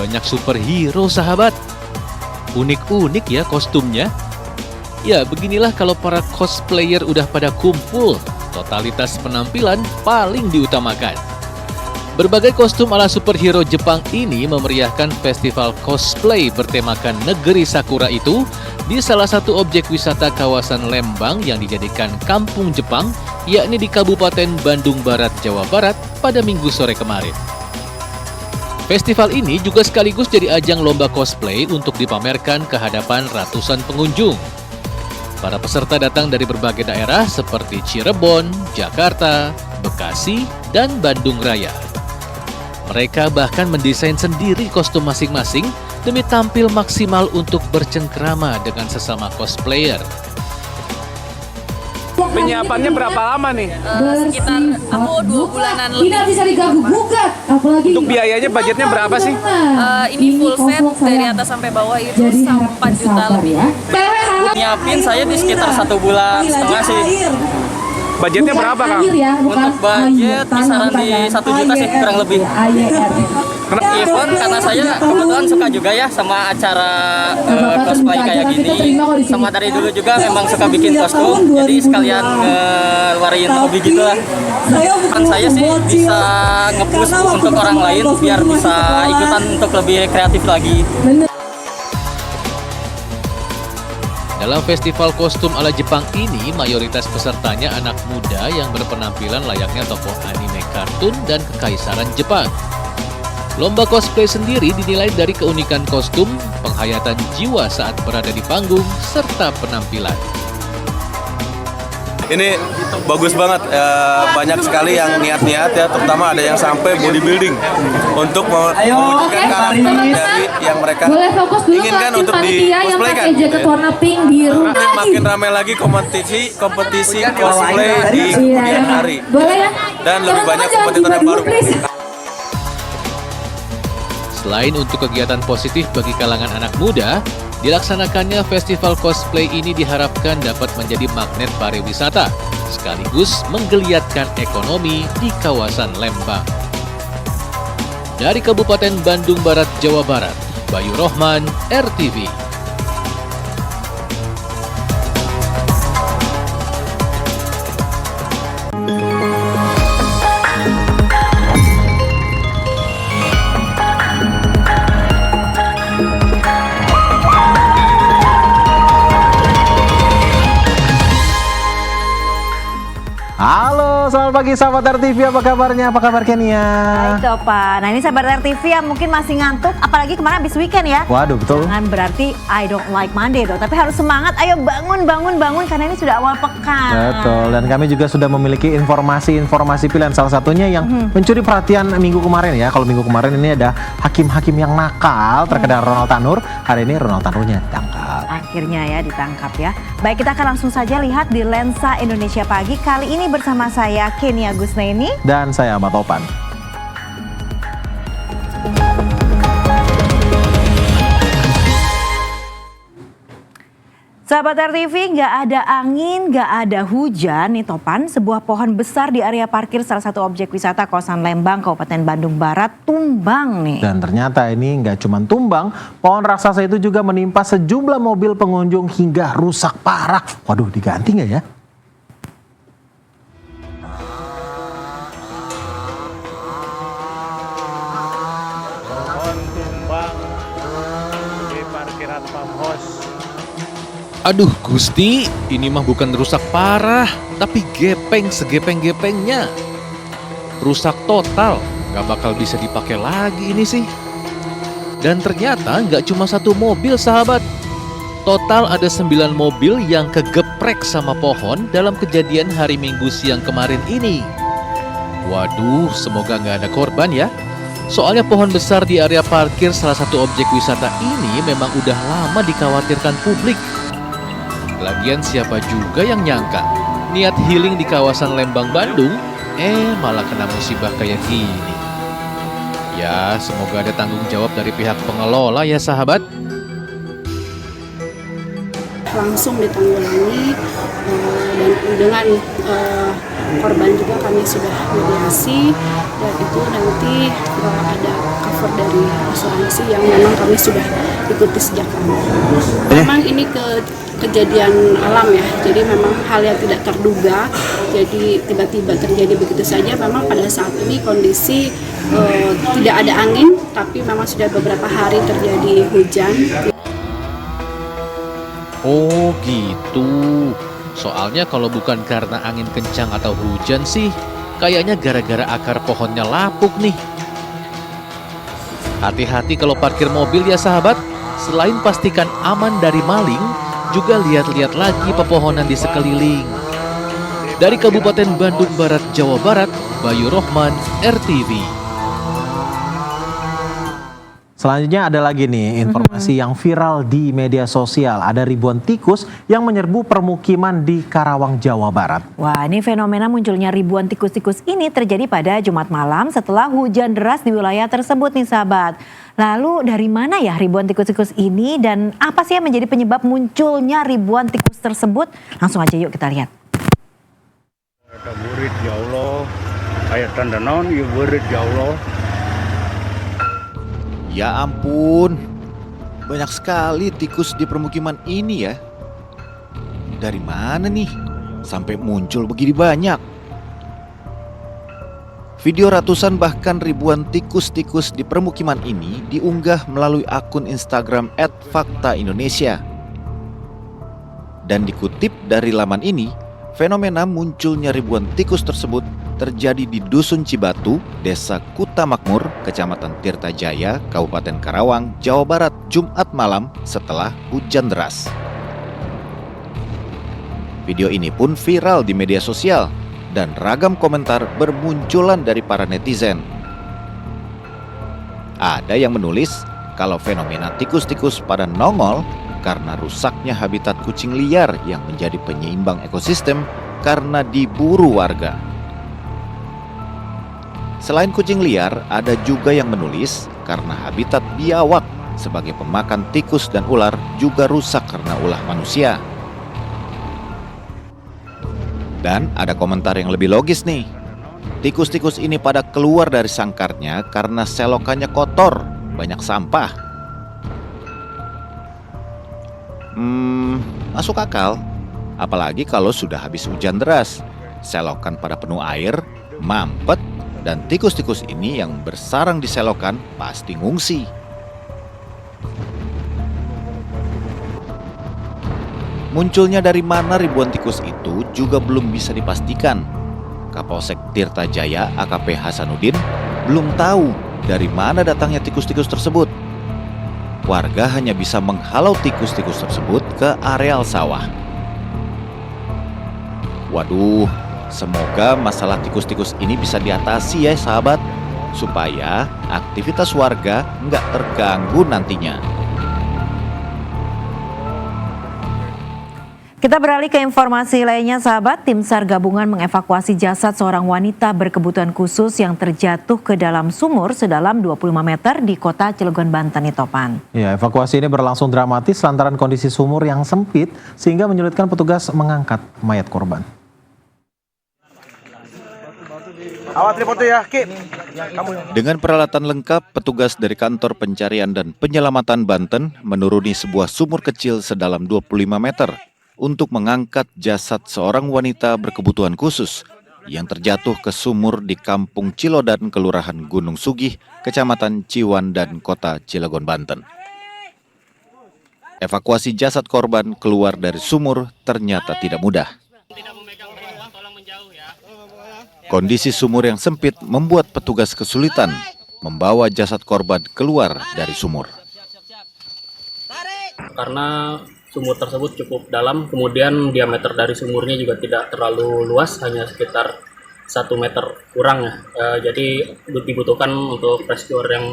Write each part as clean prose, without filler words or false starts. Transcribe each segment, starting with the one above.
banyak superhero, sahabat. Unik-unik ya kostumnya. Ya, beginilah kalau para cosplayer udah pada kumpul, totalitas penampilan paling diutamakan. Berbagai kostum ala superhero Jepang ini memeriahkan festival cosplay bertemakan Negeri Sakura itu di salah satu objek wisata kawasan Lembang yang dijadikan kampung Jepang, yakni di Kabupaten Bandung Barat, Jawa Barat pada Minggu sore kemarin. Festival ini juga sekaligus jadi ajang lomba cosplay untuk dipamerkan ke hadapan ratusan pengunjung. Para peserta datang dari berbagai daerah seperti Cirebon, Jakarta, Bekasi, dan Bandung Raya. Mereka bahkan mendesain sendiri kostum masing-masing demi tampil maksimal untuk bercengkrama dengan sesama cosplayer. Penyiapannya berapa lama nih? Sekitar 2 bulanan lebih. Tidak bisa diganggu gugat, apalagi Untuk biayanya budgetnya berapa sih? Ini full set dari atas sampai bawah itu sampai 4 juta lebih. Nyiapin saya di sekitar 1 bulan setengah sih. Budgetnya berapa, Kang? Untuk budget kisaran di 1 juta sih kurang lebih. Event karena saya kebetulan suka juga ya sama acara cosplay kayak gini. Sama dari dulu juga memang suka bikin kostum, jadi sekalian ngeluarin hobi gitu lah. Kan saya sih bisa nge-push untuk orang lain biar bisa ikutan untuk lebih kreatif lagi. Dalam festival kostum ala Jepang ini, mayoritas pesertanya anak muda yang berpenampilan layaknya tokoh anime kartun dan kekaisaran Jepang. Lomba cosplay sendiri dinilai dari keunikan kostum, penghayatan jiwa saat berada di panggung, serta penampilan. Ini bagus banget, banyak sekali yang niat-niat ya, terutama ada yang sampai bodybuilding untuk mewujudkan karakter dari yang mereka inginkan untuk di cosplaykan. Makin ramai lagi kompetisi cosplay di kemudian hari, dan lebih banyak kompetitor yang baru. Selain untuk kegiatan positif bagi kalangan anak muda, dilaksanakannya festival cosplay ini diharapkan dapat menjadi magnet pariwisata, sekaligus menggeliatkan ekonomi di kawasan Lembang. Dari Kabupaten Bandung Barat, Jawa Barat, Bayu Rohman, RTV. Halo, selamat pagi sahabat RTV, apa kabarnya? Apa kabar Kenia? Baik Topan, nah ini sahabat RTV yang mungkin masih ngantuk, apalagi kemarin habis weekend ya. Waduh, betul. Jangan berarti I don't like Monday tuh, tapi harus semangat, ayo bangun karena ini sudah awal pekan. Betul, dan kami juga sudah memiliki informasi pilihan, salah satunya yang mencuri perhatian minggu kemarin ya. Kalau minggu kemarin ini ada hakim-hakim yang nakal terkait Ronald Tanur, hari ini Ronald Tanurnya ditangkap. Akhirnya ya ditangkap ya. Baik, kita akan langsung saja lihat di Lensa Indonesia Pagi kali ini bersama saya Kenia Gusneni dan saya Ahmad Topan. Sahabat RTV, nggak ada angin, nggak ada hujan nih Topan. Sebuah pohon besar di area parkir salah satu objek wisata kawasan Lembang, Kabupaten Bandung Barat tumbang nih. Dan ternyata ini nggak cuma tumbang, pohon raksasa itu juga menimpa sejumlah mobil pengunjung hingga rusak parah. Waduh, diganti nggak ya? Pohon tumbang di parkiran Pamhos. Aduh Gusti, ini mah bukan rusak parah, tapi gepeng segepeng-gepengnya. Rusak total, nggak bakal bisa dipakai lagi ini sih. Dan ternyata nggak cuma satu mobil sahabat. Total ada 9 mobil yang kegeprek sama pohon dalam kejadian hari Minggu siang kemarin ini. Waduh, semoga nggak ada korban ya. Soalnya pohon besar di area parkir salah satu objek wisata ini memang udah lama dikhawatirkan publik. Lagian siapa juga yang nyangka niat healing di kawasan Lembang, Bandung, malah kena musibah kayak gini. Ya, semoga ada tanggung jawab dari pihak pengelola ya sahabat. Langsung ditanggulangi dan dengan korban juga kami sudah mediasi, dan itu nanti ada cover dari asuransi yang memang kami sudah ikuti sejak lama. Memang ini kejadian alam ya, jadi memang hal yang tidak terduga, jadi tiba-tiba terjadi begitu saja. Memang pada saat ini kondisi tidak ada angin, tapi memang sudah beberapa hari terjadi hujan. Oh gitu. Soalnya kalau bukan karena angin kencang atau hujan sih, kayaknya gara-gara akar pohonnya lapuk nih. Hati-hati kalau parkir mobil ya sahabat. Selain pastikan aman dari maling, juga lihat-lihat lagi pepohonan di sekeliling. Dari Kabupaten Bandung Barat, Jawa Barat, Bayu Rohman, RTV. Selanjutnya ada lagi nih informasi yang viral di media sosial. Ada ribuan tikus yang menyerbu permukiman di Karawang, Jawa Barat. Wah, ini fenomena munculnya ribuan tikus-tikus ini terjadi pada Jumat malam setelah hujan deras di wilayah tersebut nih sahabat. Lalu dari mana ya ribuan tikus-tikus ini dan apa sih yang menjadi penyebab munculnya ribuan tikus tersebut? Langsung aja yuk kita lihat. Ada murid ya Allah, ayat tanda naon ya murid ya Allah. Ya ampun, banyak sekali tikus di permukiman ini ya. Dari mana nih sampai muncul begini banyak? Video ratusan bahkan ribuan tikus-tikus di permukiman ini diunggah melalui akun Instagram @faktaindonesia. Dan dikutip dari laman ini, fenomena munculnya ribuan tikus tersebut terjadi di Dusun Cibatu, Desa Kuta Makmur, Kecamatan Tirtajaya, Kabupaten Karawang, Jawa Barat, Jumat malam setelah hujan deras. Video ini pun viral di media sosial dan ragam komentar bermunculan dari para netizen. Ada yang menulis kalau fenomena tikus-tikus pada nongol karena rusaknya habitat kucing liar yang menjadi penyeimbang ekosistem karena diburu warga. Selain kucing liar, ada juga yang menulis karena habitat biawak sebagai pemakan tikus dan ular juga rusak karena ulah manusia. Dan ada komentar yang lebih logis nih. Tikus-tikus ini pada keluar dari sangkarnya karena selokannya kotor, banyak sampah. Masuk akal. Apalagi kalau sudah habis hujan deras, selokan pada penuh air, mampet, dan tikus-tikus ini yang bersarang di selokan pasti ngungsi. Munculnya dari mana ribuan tikus itu juga belum bisa dipastikan. Kapolsek Tirtajaya AKP Hasanuddin belum tahu dari mana datangnya tikus-tikus tersebut. Warga hanya bisa menghalau tikus-tikus tersebut ke areal sawah. Waduh, semoga masalah tikus-tikus ini bisa diatasi ya sahabat, supaya aktivitas warga nggak terganggu nantinya. Kita beralih ke informasi lainnya sahabat, tim SAR gabungan mengevakuasi jasad seorang wanita berkebutuhan khusus yang terjatuh ke dalam sumur sedalam 25 meter di kota Cilegon, Banten Topan. Ya, evakuasi ini berlangsung dramatis lantaran kondisi sumur yang sempit sehingga menyulitkan petugas mengangkat mayat korban. Dengan peralatan lengkap, petugas dari Kantor Pencarian dan Penyelamatan Banten menuruni sebuah sumur kecil sedalam 25 meter untuk mengangkat jasad seorang wanita berkebutuhan khusus yang terjatuh ke sumur di Kampung Cilodan, Kelurahan Gunung Sugih, Kecamatan Ciwandan, Kota Cilegon, Banten. Evakuasi jasad korban keluar dari sumur ternyata tidak mudah. Kondisi sumur yang sempit membuat petugas kesulitan membawa jasad korban keluar dari sumur. Karena sumur tersebut cukup dalam, kemudian diameter dari sumurnya juga tidak terlalu luas, hanya sekitar 1 meter kurang ya. Jadi dibutuhkan untuk rescuer yang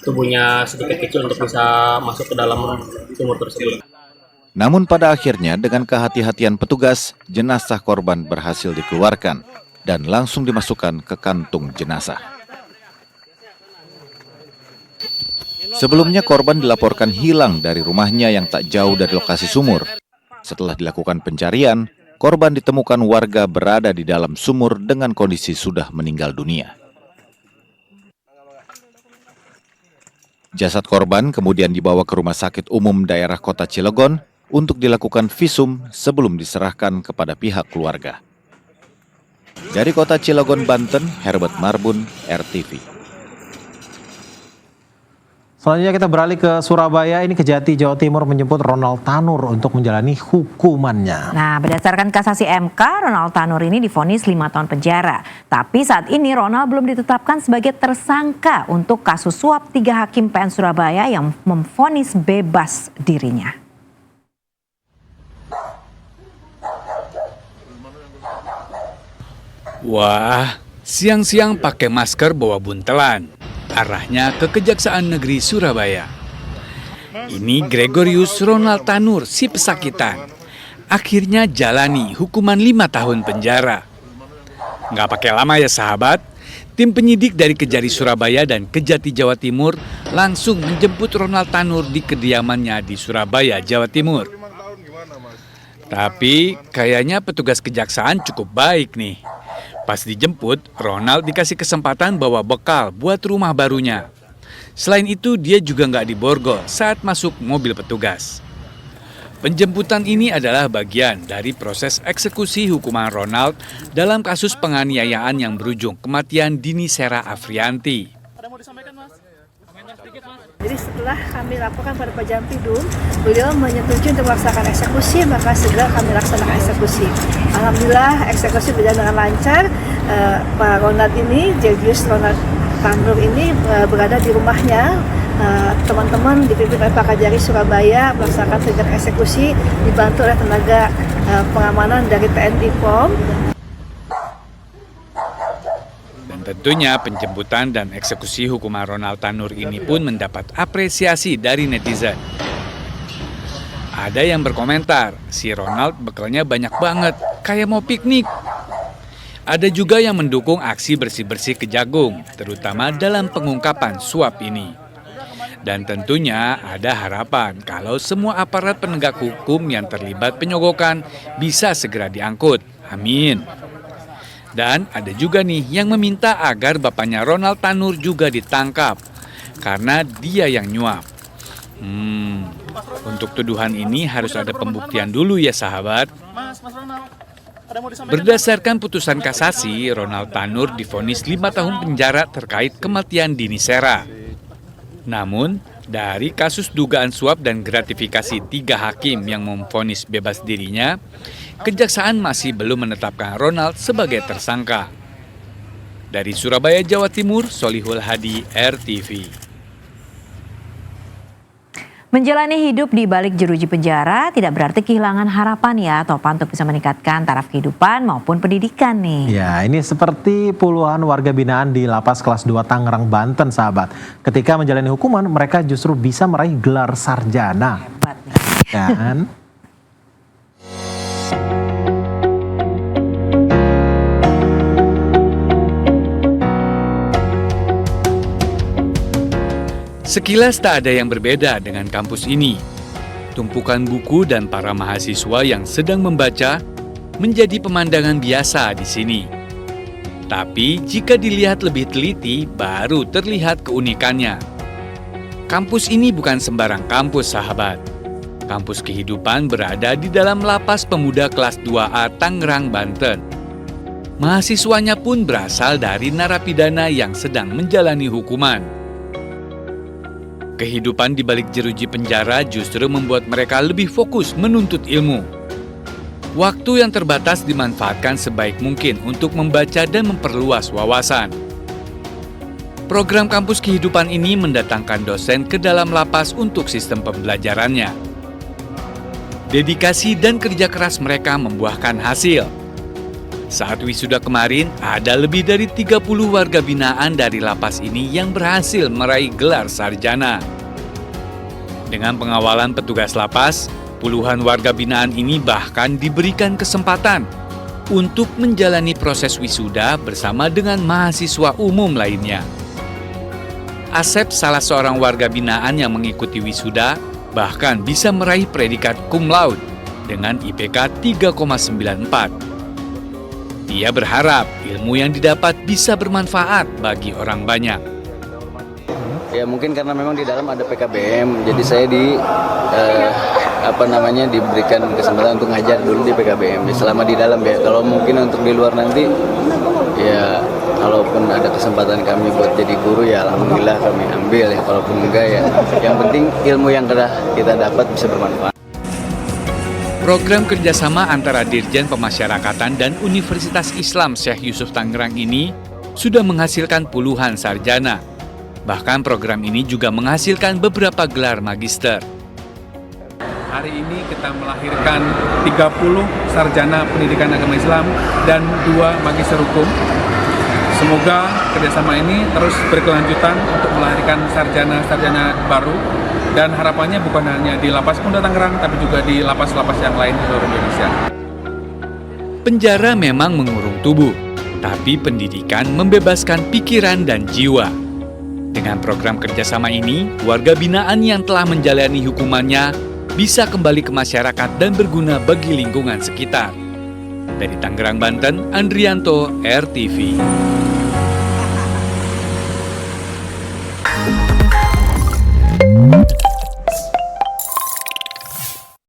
tubuhnya sedikit kecil untuk bisa masuk ke dalam sumur tersebut. Namun pada akhirnya dengan kehati-hatian petugas, jenazah korban berhasil dikeluarkan dan langsung dimasukkan ke kantung jenazah. Sebelumnya korban dilaporkan hilang dari rumahnya yang tak jauh dari lokasi sumur. Setelah dilakukan pencarian, korban ditemukan warga berada di dalam sumur dengan kondisi sudah meninggal dunia. Jasad korban kemudian dibawa ke Rumah Sakit Umum Daerah Kota Cilegon untuk dilakukan visum sebelum diserahkan kepada pihak keluarga. Dari Kota Cilegon, Banten, Herbert Marbun, RTV. Selanjutnya kita beralih ke Surabaya. Ini Kejati, Jawa Timur menjemput Ronald Tanur untuk menjalani hukumannya. Nah, berdasarkan kasasi MK, Ronald Tanur ini divonis 5 tahun penjara. Tapi saat ini Ronald belum ditetapkan sebagai tersangka untuk kasus suap 3 hakim PN Surabaya yang memvonis bebas dirinya. Wah, siang-siang pakai masker bawa buntelan. Arahnya ke Kejaksaan Negeri Surabaya. Ini Gregorius Ronald Tanur, si pesakitan. Akhirnya jalani hukuman 5 tahun penjara. Nggak pakai lama ya sahabat, tim penyidik dari Kejari Surabaya dan Kejati Jawa Timur langsung menjemput Ronald Tanur di kediamannya di Surabaya, Jawa Timur. Tapi kayaknya petugas kejaksaan cukup baik nih. Pas dijemput, Ronald dikasih kesempatan bawa bekal buat rumah barunya. Selain itu, dia juga nggak diborgol saat masuk mobil petugas. Penjemputan ini adalah bagian dari proses eksekusi hukuman Ronald dalam kasus penganiayaan yang berujung kematian Dini Sera Afrianti. Jadi setelah kami laporkan pada Pak Jampidum, beliau menyetujui untuk melaksanakan eksekusi, maka segera kami laksanakan eksekusi. Alhamdulillah eksekusi berjalan dengan lancar. Pak Ronald ini, Gregorius Ronald Tanur ini berada di rumahnya. Teman-teman dipimpin oleh Pak Kejari Surabaya melaksanakan kegiatan eksekusi dibantu oleh tenaga pengamanan dari TNI POM. Tentunya penjemputan dan eksekusi hukuman Ronald Tanur ini pun mendapat apresiasi dari netizen. Ada yang berkomentar, si Ronald bekalnya banyak banget, kayak mau piknik. Ada juga yang mendukung aksi bersih-bersih Kejagung, terutama dalam pengungkapan suap ini. Dan tentunya ada harapan kalau semua aparat penegak hukum yang terlibat penyogokan bisa segera diangkut. Amin. Dan ada juga nih yang meminta agar bapaknya Ronald Tanur juga ditangkap karena dia yang nyuap. Untuk tuduhan ini harus ada pembuktian dulu ya sahabat. Berdasarkan putusan kasasi, Ronald Tanur divonis 5 tahun penjara terkait kematian Dini Sera. Namun, dari kasus dugaan suap dan gratifikasi 3 hakim yang memvonis bebas dirinya, Kejaksaan masih belum menetapkan Ronald sebagai tersangka. Dari Surabaya, Jawa Timur, Solihul Hadi, RTV. Menjalani hidup di balik jeruji penjara tidak berarti kehilangan harapan ya, Topan, untuk bisa meningkatkan taraf kehidupan maupun pendidikan nih. Ya, ini seperti puluhan warga binaan di Lapas Kelas 2 Tangerang, Banten, sahabat. Ketika menjalani hukuman, mereka justru bisa meraih gelar sarjana. Hebat nih. Kan? Sekilas tak ada yang berbeda dengan kampus ini. Tumpukan buku dan para mahasiswa yang sedang membaca menjadi pemandangan biasa di sini. Tapi jika dilihat lebih teliti, baru terlihat keunikannya. Kampus ini bukan sembarang kampus, sahabat. Kampus kehidupan berada di dalam Lapas Pemuda Kelas 2A Tangerang, Banten. Mahasiswanya pun berasal dari narapidana yang sedang menjalani hukuman. Kehidupan di balik jeruji penjara justru membuat mereka lebih fokus menuntut ilmu. Waktu yang terbatas dimanfaatkan sebaik mungkin untuk membaca dan memperluas wawasan. Program kampus kehidupan ini mendatangkan dosen ke dalam lapas untuk sistem pembelajarannya. Dedikasi dan kerja keras mereka membuahkan hasil. Saat wisuda kemarin, ada lebih dari 30 warga binaan dari lapas ini yang berhasil meraih gelar sarjana. Dengan pengawalan petugas lapas, puluhan warga binaan ini bahkan diberikan kesempatan untuk menjalani proses wisuda bersama dengan mahasiswa umum lainnya. Asep, salah seorang warga binaan yang mengikuti wisuda, bahkan bisa meraih predikat cum laude dengan IPK 3,94. Dia berharap ilmu yang didapat bisa bermanfaat bagi orang banyak. Ya mungkin karena memang di dalam ada PKBM, jadi saya diberikan kesempatan untuk ngajar dulu di PKBM selama di dalam ya. Kalau mungkin untuk di luar nanti ya kalaupun ada kesempatan kami buat jadi guru ya alhamdulillah kami ambil ya, kalaupun enggak ya yang penting ilmu yang kita dapat bisa bermanfaat. Program kerjasama antara Dirjen Pemasyarakatan dan Universitas Islam Syekh Yusuf Tangerang ini sudah menghasilkan puluhan sarjana. Bahkan program ini juga menghasilkan beberapa gelar magister. Hari ini kita melahirkan 30 sarjana pendidikan agama Islam dan 2 magister hukum. Semoga kerjasama ini terus berkelanjutan untuk melahirkan sarjana-sarjana baru, dan harapannya bukan hanya di Lapas Ponda Tangerang, tapi juga di lapas-lapas yang lain di seluruh Indonesia. Penjara memang mengurung tubuh, tapi pendidikan membebaskan pikiran dan jiwa. Dengan program kerjasama ini, warga binaan yang telah menjalani hukumannya bisa kembali ke masyarakat dan berguna bagi lingkungan sekitar. Dari Tangerang, Banten, Andrianto, RTV.